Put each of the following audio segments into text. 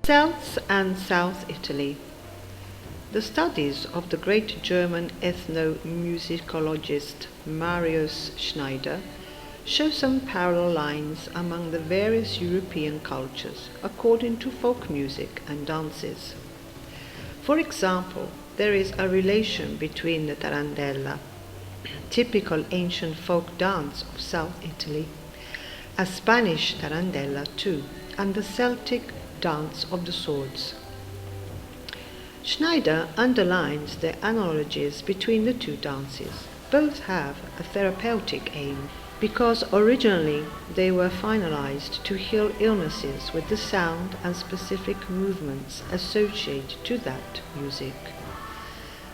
Celts and South Italy. The studies of the great German ethnomusicologist Marius Schneider show some parallel lines among the various European cultures according to folk music and dances. For example, there is a relation between the tarantella, typical ancient folk dance of South Italy, a Spanish tarantella too, and the Celtic dance of the swords. Schneider underlines the analogies between the two dances. Both have a therapeutic aim because originally they were finalized to heal illnesses with the sound and specific movements associated to that music.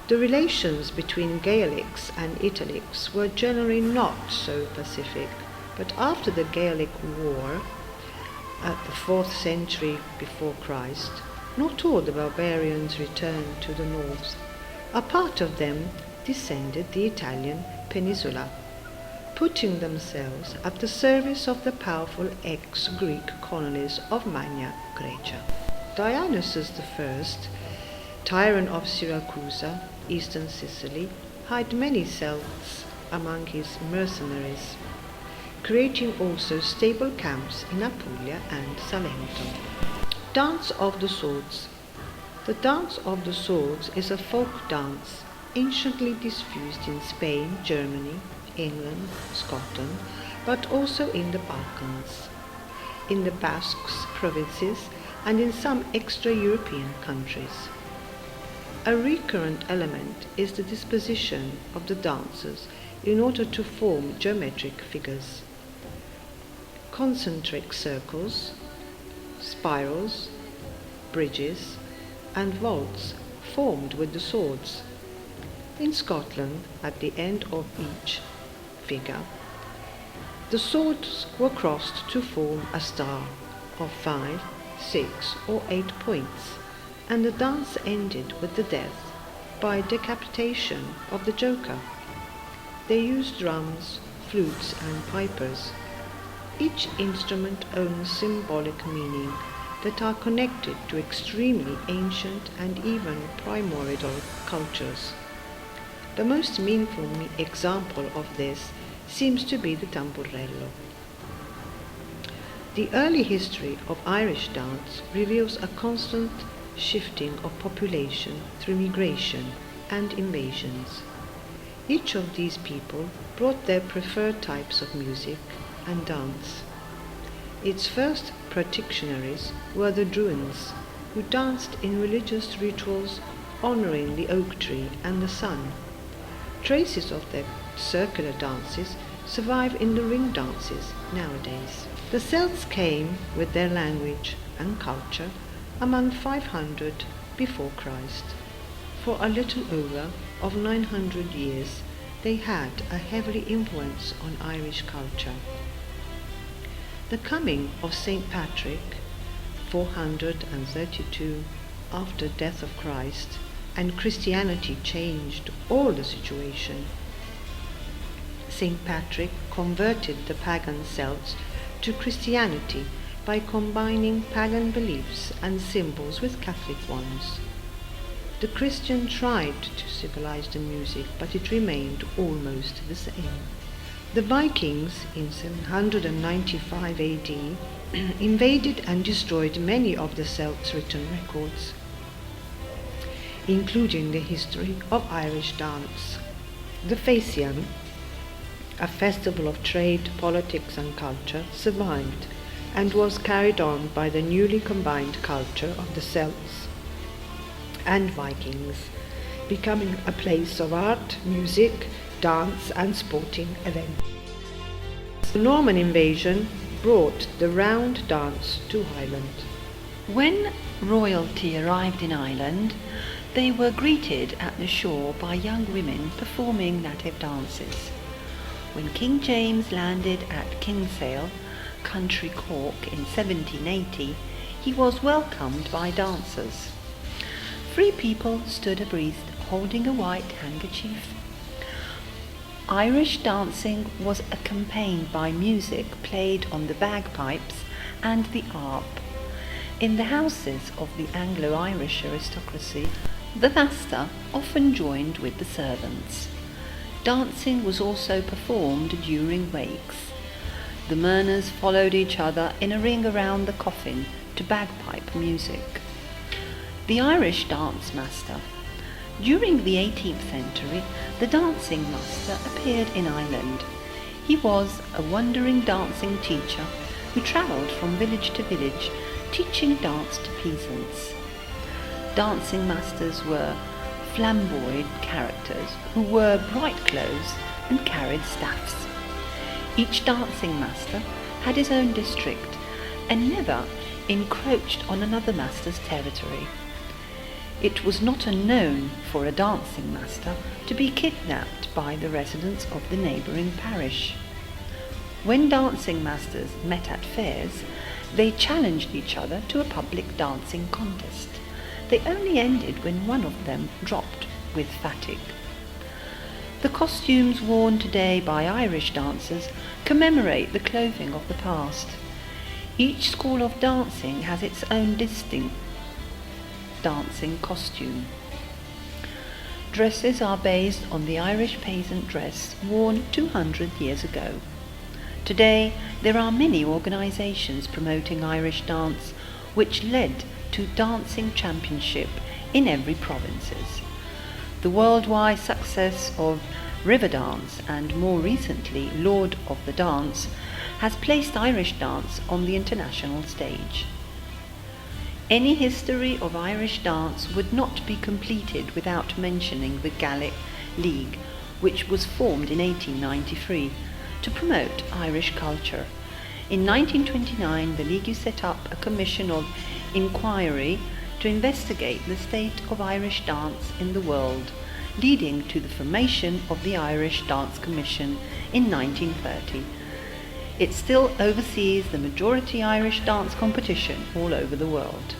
The relations between Gaelics and Italics were generally not so pacific, but after the Gaelic War at the 4th century before Christ, not all the barbarians returned to the north. A part of them descended the Italian peninsula, putting themselves at the service of the powerful ex-Greek colonies of Magna Graecia. Dionysus I, tyrant of Syracusa, eastern Sicily, had many Celts among his mercenaries, creating also stable camps in Apulia and Salento. Dance of the Swords. The Dance of the Swords is a folk dance anciently diffused in Spain, Germany, England, Scotland, but also in the Balkans, in the Basque provinces, and in some extra-European countries. A recurrent element is the disposition of the dancers in order to form geometric figures. Concentric circles, spirals, bridges, and vaults formed with the swords. In Scotland, at the end of each figure, the swords were crossed to form a star of 5, 6, or 8 points, and the dance ended with the death by decapitation of the joker. They used drums, flutes, and pipers. Each instrument owns symbolic meaning that are connected to extremely ancient and even primordial cultures. The most meaningful example of this seems to be the tamburello. The early history of Irish dance reveals a constant shifting of population through migration and invasions. Each of these people brought their preferred types of music and dance. Its first practitioners were the Druids, who danced in religious rituals honoring the oak tree and the sun. Traces of their circular dances survive in the ring dances nowadays. The Celts came with their language and culture among 500 before Christ. For a little over of 900 years, they had a heavy influence on Irish culture. The coming of St. Patrick, 432 after death of Christ, and Christianity changed all the situation. St. Patrick converted the pagan Celts to Christianity by combining pagan beliefs and symbols with Catholic ones. The Christian tried to civilize the music, but it remained almost the same. The Vikings in 795 AD invaded and destroyed many of the Celts' written records, including the history of Irish dance. The Facian, a festival of trade, politics and culture, survived and was carried on by the newly combined culture of the Celts and Vikings, becoming a place of art, music, dance and sporting events. The Norman invasion brought the round dance to Ireland. When royalty arrived in Ireland, they were greeted at the shore by young women performing native dances. When King James landed at Kinsale, County Cork in 1780, he was welcomed by dancers. 3 people stood abreast holding a white handkerchief. Irish dancing was accompanied by music played on the bagpipes and the harp. In the houses of the Anglo-Irish aristocracy, the master often joined with the servants. Dancing was also performed during wakes. The mourners followed each other in a ring around the coffin to bagpipe music. The Irish dance master. During the 18th century, the dancing master appeared in Ireland. He was a wandering dancing teacher who travelled from village to village, teaching dance to peasants. Dancing masters were flamboyant characters who wore bright clothes and carried staffs. Each dancing master had his own district and never encroached on another master's territory. It was not unknown for a dancing master to be kidnapped by the residents of the neighbouring parish. When dancing masters met at fairs, they challenged each other to a public dancing contest. They only ended when one of them dropped with fatigue. The costumes worn today by Irish dancers commemorate the clothing of the past. Each school of dancing has its own distinct dancing costume. Dresses are based on the Irish peasant dress worn 200 years ago. Today, there are many organisations promoting Irish dance, which led to dancing championship in every provinces. The worldwide success of Riverdance and more recently Lord of the Dance has placed Irish dance on the international stage. Any history of Irish dance would not be completed without mentioning the Gaelic League, which was formed in 1893 to promote Irish culture. In 1929, the League set up a commission of inquiry to investigate the state of Irish dance in the world, leading to the formation of the Irish Dance Commission in 1930. It still oversees the majority Irish dance competition all over the world.